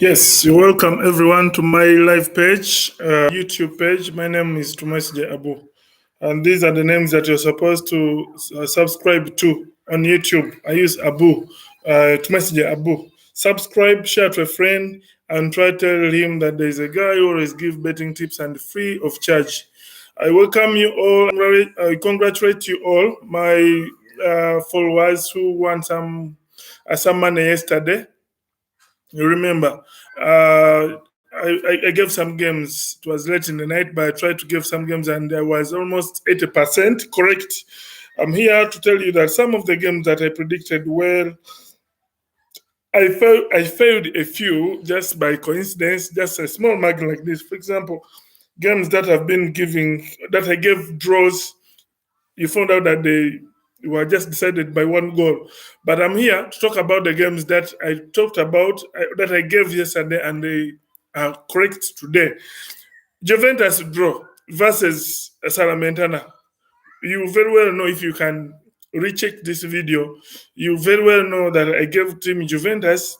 Yes, you're welcome everyone to my live page, YouTube page. My name is Tumasje Abu, and these are the names that you're supposed to subscribe to on YouTube. I use Abu, Tumasje Abu. Subscribe, share to a friend, and try to tell him that there is a guy who always give betting tips and free of charge. I welcome you all. I congratulate you all, my followers who won some money yesterday. You remember, I gave some games. It was late in the night, but I tried to give some games, and there was almost 80% correct. I'm here to tell you that some of the games that I predicted well, I failed a few just by coincidence, just a small margin like this. For example, games that I've been giving that I gave draws, you found out that they were just decided by one goal. But I'm here to talk about the games that I talked about, that I gave yesterday, and they are correct today. Juventus draw versus Salernitana. You very well know, if you can recheck this video, you very well know that I gave team Juventus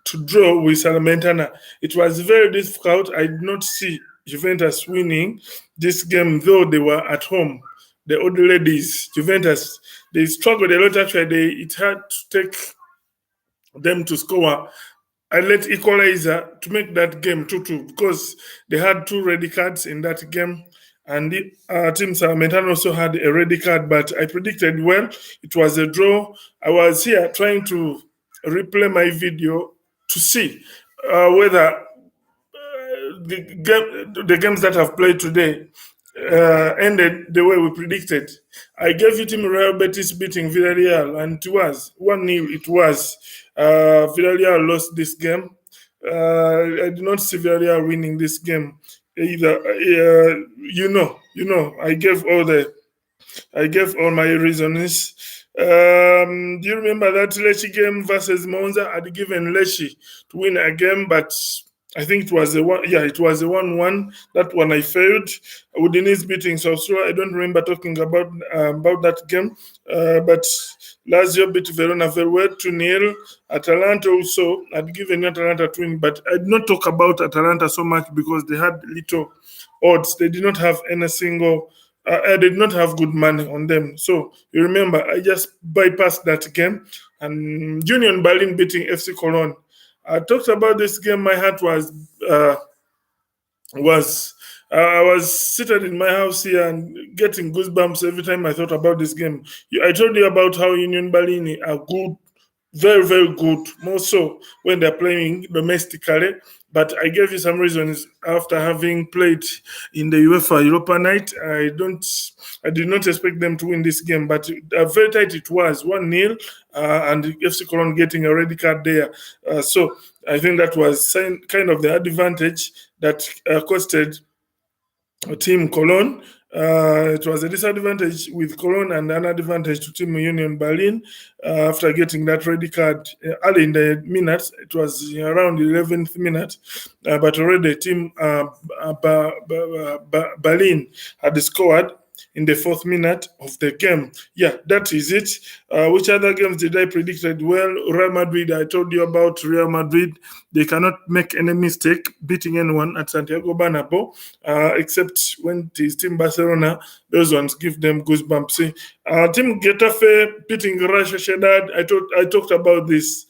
to draw with Salernitana. It was very difficult. I did not see Juventus winning this game, though they were at home. The old ladies, Juventus, they struggled a lot. Actually, it had to take them to score a late equalizer to make that game 2-2, because they had two red cards in that game. And the team Salernitana also had a red card, but I predicted well. It was a draw. I was here trying to replay my video to see whether the games that I've played today ended the way we predicted. I gave you Team Real Betis beating Villarreal, and it was 1-0. It was. Villarreal lost this game. I did not see Villarreal winning this game either. I gave all my reasons. Do you remember that Lecce game versus Monza? I'd given Lecce to win a game, but I think it was a one. Yeah, it was a 1-1. That one I failed. Udinese beating Sassuolo. I don't remember talking about that game, but Lazio beat Verona very well, 2-0. Atalanta also, I'd given Atalanta to win, but I did not talk about Atalanta so much because they had little odds. They did not have any single. I did not have good money on them. So you remember, I just bypassed that game. And Union Berlin beating FC Cologne. I talked about this game. My heart I was seated in my house here and getting goosebumps every time I thought about this game. I told you about how Union Berlin are good, very, very good, more so when they're playing domestically. But I gave you some reasons after having played in the UEFA Europa Night. I did not expect them to win this game, but very tight it was, 1-0, and FC Cologne getting a red card there. So I think that was kind of the advantage that costed Team Cologne. It was a disadvantage with Cologne and an advantage to Team Union Berlin after getting that red card early in the minutes. It was around the 11th minute, but already Team Berlin had scored in the 4th minute of the game. Yeah, that is it. Which other games did I predicted well? Real Madrid, I told you about Real Madrid. They cannot make any mistake beating anyone at Santiago Bernabeu, except when it is Team Barcelona. Those ones give them goosebumps. Team Getafe beating Real Sociedad. I talked about this.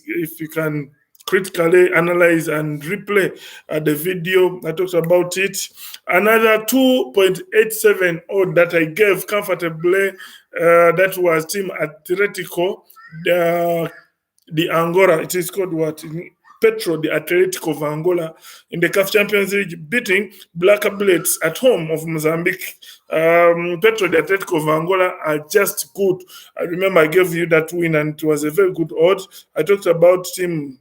If you can critically analyze and replay the video, I talked about it. Another 2.87 odd that I gave comfortably, that was Team Atletico, the Angola. It is called what? Petro, the Atletico of Angola, in the CAF Champions League, beating Black Bullets at home of Mozambique. Petro, the Atletico of Angola, are just good. I remember I gave you that win, and it was a very good odd. I talked about Team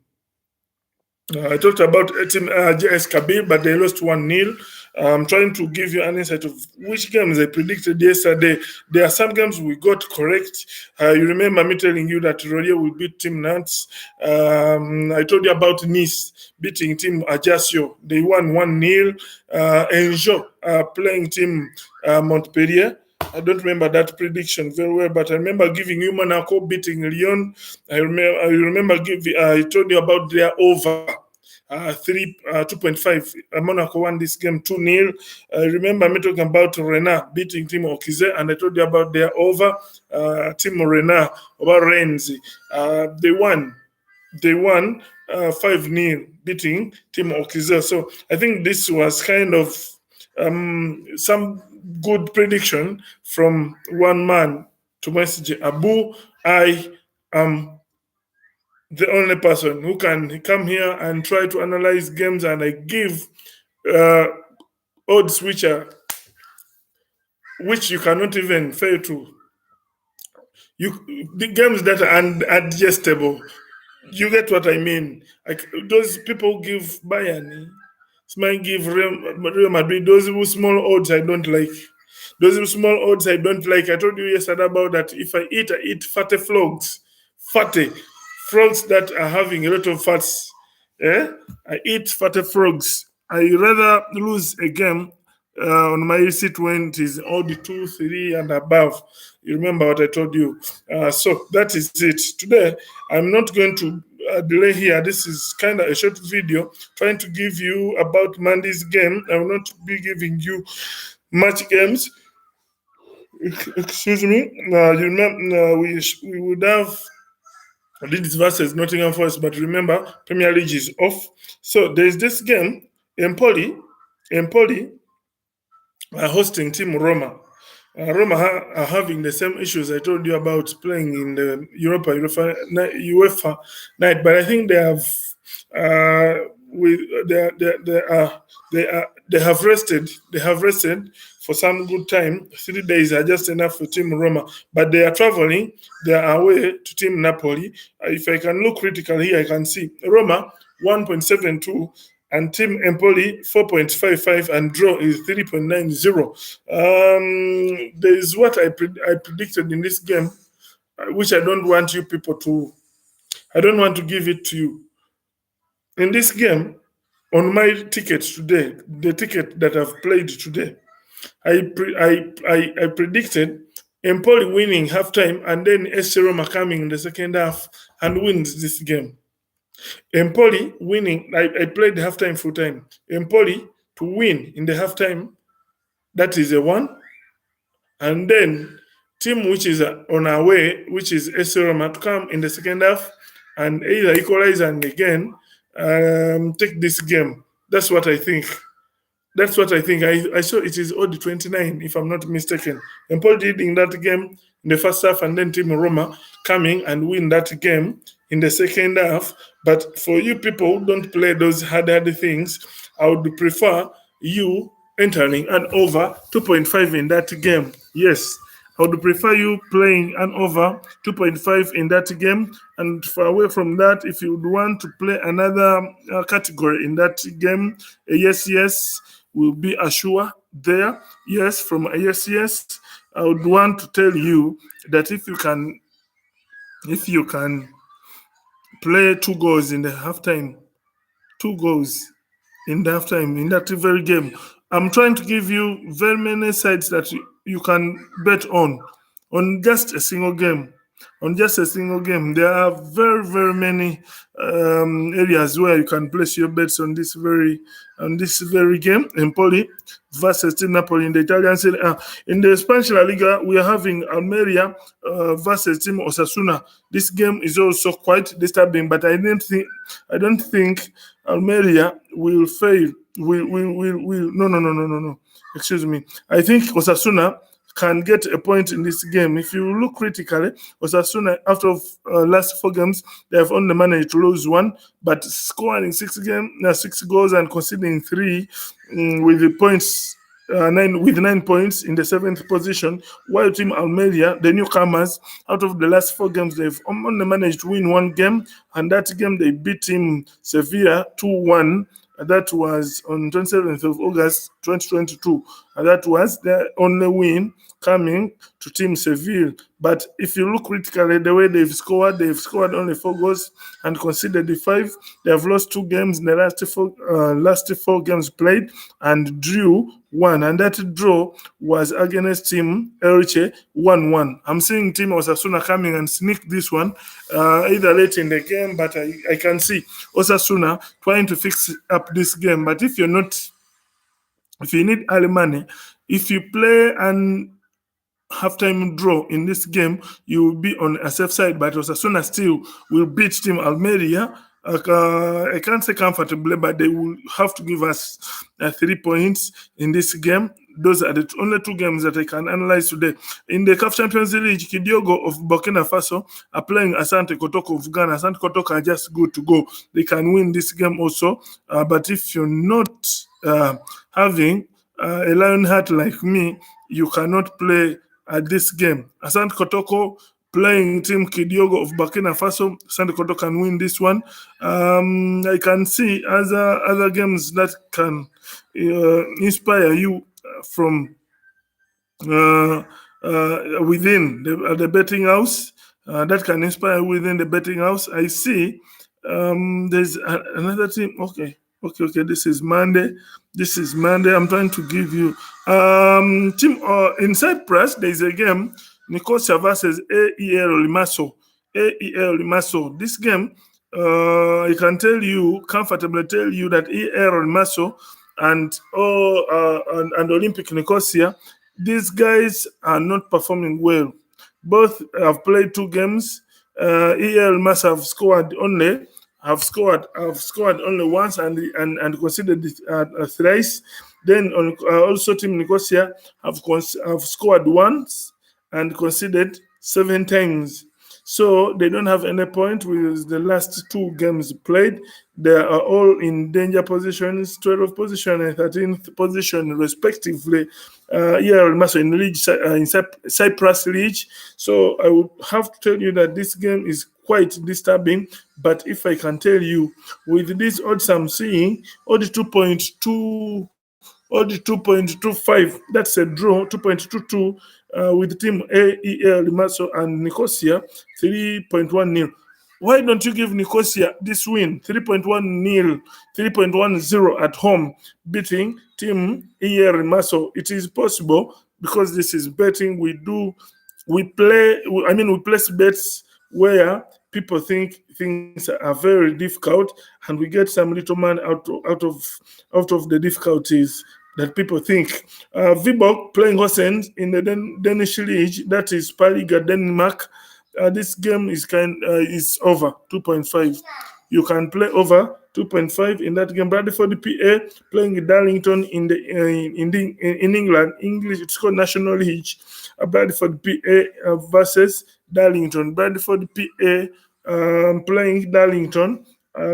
JS Kabir, but they lost 1-0. I'm trying to give you an insight of which games I predicted yesterday. There are some games we got correct. You remember me telling you that Royer will beat Team Nantes. I told you about Nice beating Team Ajaccio. They won 1-0. Enjo playing Team Montpellier. I don't remember that prediction very well, but I remember giving you Monaco beating Lyon. I remember giving. I told you about their over. 2.5. Monaco won this game 2-0. I remember me talking about Rennes beating Team Okize, and I told you about their over. Team Rennes over Rennes. They won 5-0, beating Team Okize. So I think this was kind of some good prediction from one man to message Abu. I am the only person who can come here and try to analyze games, and I give odds which you cannot even fail to. The games that are unadjustable. You get what I mean? Like those people give Bayern, might give Real Madrid. Those small odds I don't like. Those small odds I don't like. I told you yesterday about that. If I eat fatty frogs that are having a lot of fats. I eat fatty frogs. I rather lose a game on my receipt when it is all the 2, 3, and above. You remember what I told you. So that is it. Today, I'm not going to delay here. This is kind of a short video trying to give you about Monday's game. I will not be giving you much games. Excuse me. You remember we would have Leeds versus Nottingham Forest, but remember Premier League is off. So there's this game. Empoli are hosting Team Roma. Roma are having the same issues I told you about playing in the UEFA night, but I think they have they have rested. They have rested for some good time. 3 days are just enough for Team Roma, but they are traveling. They are away to Team Napoli. If I can look critical here, I can see Roma 1.72. and Team Empoli 4.55, and draw is 3.90. There is what I predicted in this game, which I don't want you people to. I don't want to give it to you. In this game, on my ticket today, the ticket that I've played today, I predicted Empoli winning halftime and then SC Roma coming in the second half and wins this game. Empoli winning, I played the halftime full time. Empoli to win in the halftime, that is a 1. And then team which is on our way, which is SC Roma, to come in the second half and either equalize and again take this game. That's what I think. That's what I think. I saw it is odd 29, if I'm not mistaken. Empoli did in that game in the first half, and then Team Roma coming and win that game in the second half. But for you people who don't play those hard things, I would prefer you entering an over 2.5 in that game. Yes, I would prefer you playing an over 2.5 in that game. And far away from that, if you would want to play another category in that game, yes, will be assure there. Yes, from yes, I would want to tell you that if you can play 2 goals in the halftime, 2 goals in the halftime in that very game. I'm trying to give you very many sides that you can bet on just a single game. On just a single game, there are very, very many areas where you can place your bets on this very game. Empoli versus Team Napoli in the Italian Serie A. In the Spanish La Liga, we are having Almeria versus Team Osasuna. This game is also quite disturbing, but I don't think Almeria will fail. No. Excuse me. I think Osasuna can get a point in this game. If you look critically, Osasuna, after last 4 games, they have only managed to lose 1, but scoring 6 goals and conceding 3 with the points. 9 points in the 7th position, while Team Almeria, the newcomers, out of the last 4 games, they've only managed to win 1 game, and that game they beat Team Sevilla 2-1. That was on 27th of August 2022. That was their only win coming to Team Seville. But if you look critically, the way they've scored only 4 goals and conceded the 5. They have lost 2 games in the last four games played and drew 1. And that draw was against Team Elche 1-1. I'm seeing Team Osasuna coming and sneak this one either late in the game, but I can see Osasuna trying to fix up this game. But if you need early money, if you play and halftime draw in this game, you will be on a safe side, but Osasuna still will beat Team Almeria. I can't say comfortably, but they will have to give us 3 points in this game. Those are the only 2 games that I can analyze today. In the CAF Champions League, Kidiogo of Burkina Faso are playing Asante Kotoko of Ghana. Asante Kotoko are just good to go. They can win this game also. But if you're not having a lion heart like me, you cannot play at this game. Asante Kotoko playing Team Kidiogo of Burkina Faso. Asante Kotoko can win this one. I can see other games that can inspire you from within the betting house. That can inspire within the betting house. I see there's another team. Okay. This is Monday. I'm trying to give you team in Cyprus. There is a game, Nicosia versus AEL Limassol. AEL Limassol. This game, I can comfortably tell you that AEL Limassol and Olympic Nicosia, these guys are not performing well. Both have played 2 games. AEL must have scored only once and considered it thrice. Then also Team Nicosia have scored once and conceded 7 times. So they don't have any point with the last 2 games played. They are all in danger positions, 12th position and 13th position respectively. In league in Cyprus League. So I would have to tell you that this game is quite disturbing. But if I can tell you, with these odds I'm seeing, odd 2.2, odd 2.25, that's a draw, 2.22 with team AEL Limassol and Nicosia, 3.10. Why don't you give Nicosia this win, 3.10, 3.10 at home, beating team AEL Limassol? It is possible because this is betting. We place bets where people think things are very difficult, and we get some little man out of the difficulties that people think. Viborg playing Horsens in the Danish league, that is Paliga, Denmark. This game is over 2.5. You can play over 2.5 in that game. Bradford PA playing Darlington in England. English, it's called National League. Bradford PA versus Darlington. Bradford PA playing Darlington.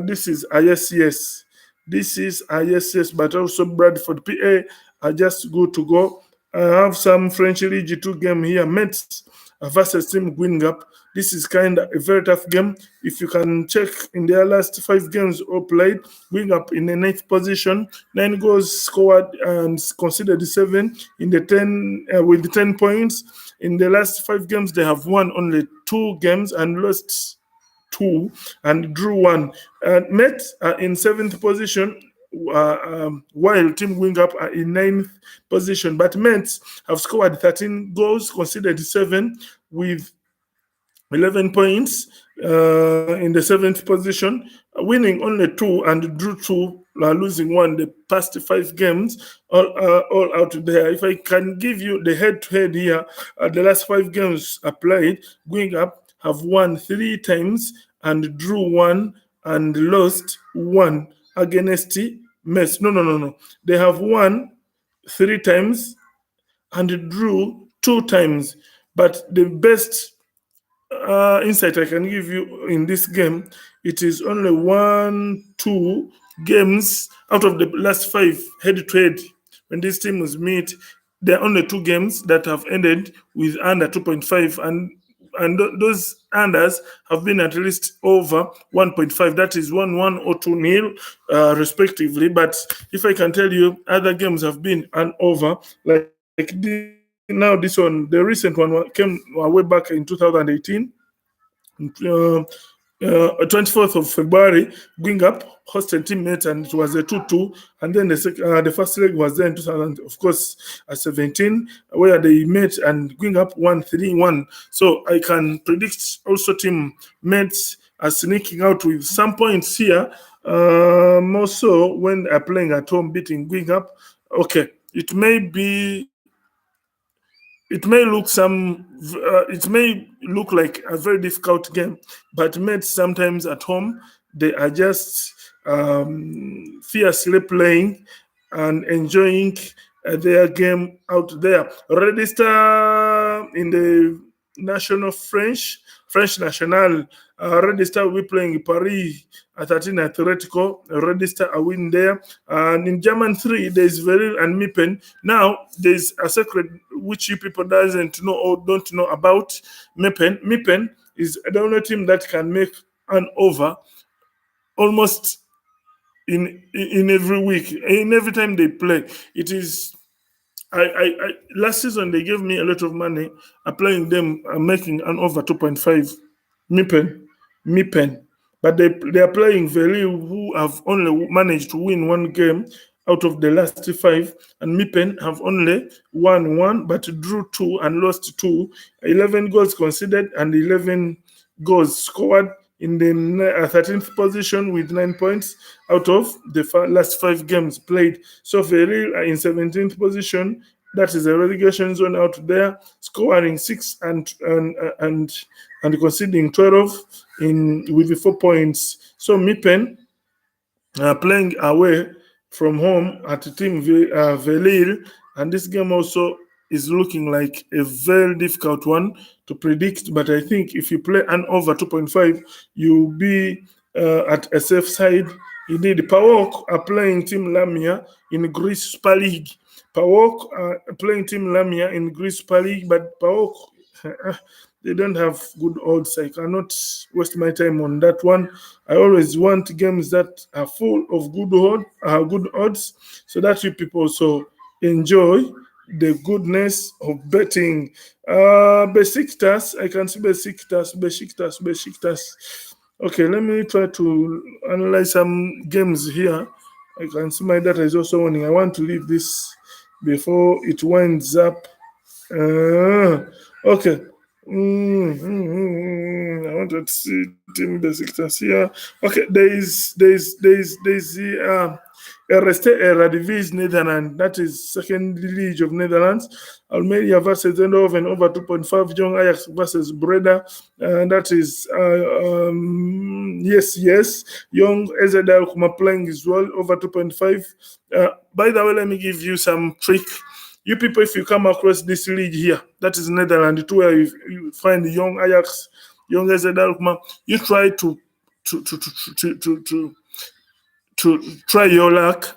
This is ISCS. This is ISCS, but also Bradford PA are just good to go. I have some French League 2 game here. Metz versus Team Guingamp. This is kind of a very tough game. If you can check in their last 5 games all played, Guingamp in the 9th position, 9 goals scored and considered 7 in the 10 with 10 points. In the last 5 games, they have won only 2 games and lost 2 and drew 1. Metz are in 7th position, while Team Guingamp are in 9th position. But Metz have scored 13 goals, considered 7 with 11 points in the 7th position, winning only 2 and drew 2, losing 1 the past 5 games, all out there. If I can give you the head-to-head here, the last 5 games are played, Guingamp have won 3 times and drew 1 and lost 1 against Metz. No. They have won 3 times and drew 2 times. But the best insight I can give you in this game, it is only 1-2 games out of the last 5 head-to-head. When these teams meet, there are only 2 games that have ended with under 2.5, and and those unders have been at least over 1.5. That is 1-1 or 2-0, respectively. But if I can tell you, other games have been an over. Like now, this one, the recent one came way back in 2018. 24th of February, going up, hosted teammates, and it was a 2-2. And then the first leg was there in 2000, of course, 17, where they met and going up 1-3-1. So I can predict also teammates are sneaking out with some points here, more so when they're playing at home, beating going up. Okay, it may look like a very difficult game, but mates sometimes at home, they are just fiercely playing and enjoying their game out there. Red Star in the national French national. Red Star will be playing Paris at 13 Atletico. Red Star are winning there. And in German 3, there's Veril and Mippen. Now, there's a secret which you people doesn't know or don't know about Mippen. Mippen is the only team that can make an over almost in every week, in every time they play. It is last season they gave me a lot of money applying them making an over 2.5. Mippen, but they are playing Veli, who have only managed to win one game out of the last 5, and Mippen have only won 1 but drew 2 and lost 2. 11 goals conceded and 11 goals scored, in the 13th position with 9 points out of the last 5 games played. So Veril are in 17th position. That is a relegation zone out there, scoring 6 and conceding 12 with the 4 points. So Mippen playing away from home at Team Velil, and this game also is looking like a very difficult one to predict. But I think if you play an over 2.5, you'll be at a safe side. Indeed, PAOK are playing Team Lamia in Greece Super League. PAOK are playing Team Lamia in Greece Super League, but PAOK, they don't have good odds. I cannot waste my time on that one. I always want games that are full of good odds, so that you people also enjoy the goodness of betting. Besiktas, I can see Besiktas. Okay, let me try to analyze some games here. I can see my data is also warning. I want to leave this before it winds up. Okay. I want to see Team Besiktas here. Okay, there's the RST Eredivisie Netherlands. That is second league of Netherlands. Almeria versus Eindhoven over 2.5. Young Ajax versus Breda. That is yes. Young AZ Alkmaar playing as well over 2.5. By the way, let me give you some trick. You people, if you come across this league here, that is Netherlands, where you find the Young Ajax, Young AZ Alkmaar, you try to try your luck.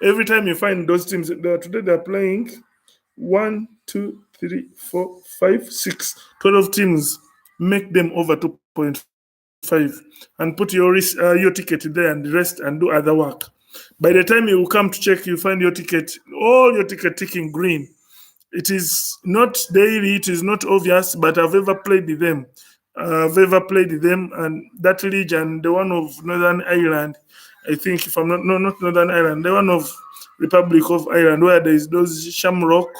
Every time you find those teams, today they're playing 1, 2, 3, 4, 5, 6, 12 teams. Make them over 2.5 and put your ticket there and rest and do other work. By the time you will come to check, you find all your ticket ticking green. It is not daily, it is not obvious, but I've ever played them. And that league and the one of Northern Ireland, I think, if I'm not Northern Ireland, the one of Republic of Ireland, where there is those Shamrock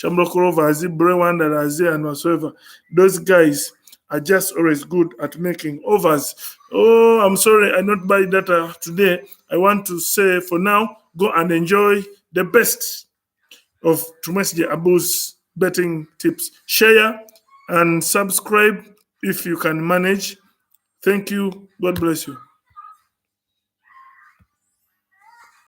Rovers, Bray Wanderers, and whatsoever. Those guys are just always good at making overs. Oh, I'm sorry, I not buy data today. I want to say for now, go and enjoy the best of Tumesje Abu's betting tips. Share and subscribe if you can manage. Thank you. God bless you.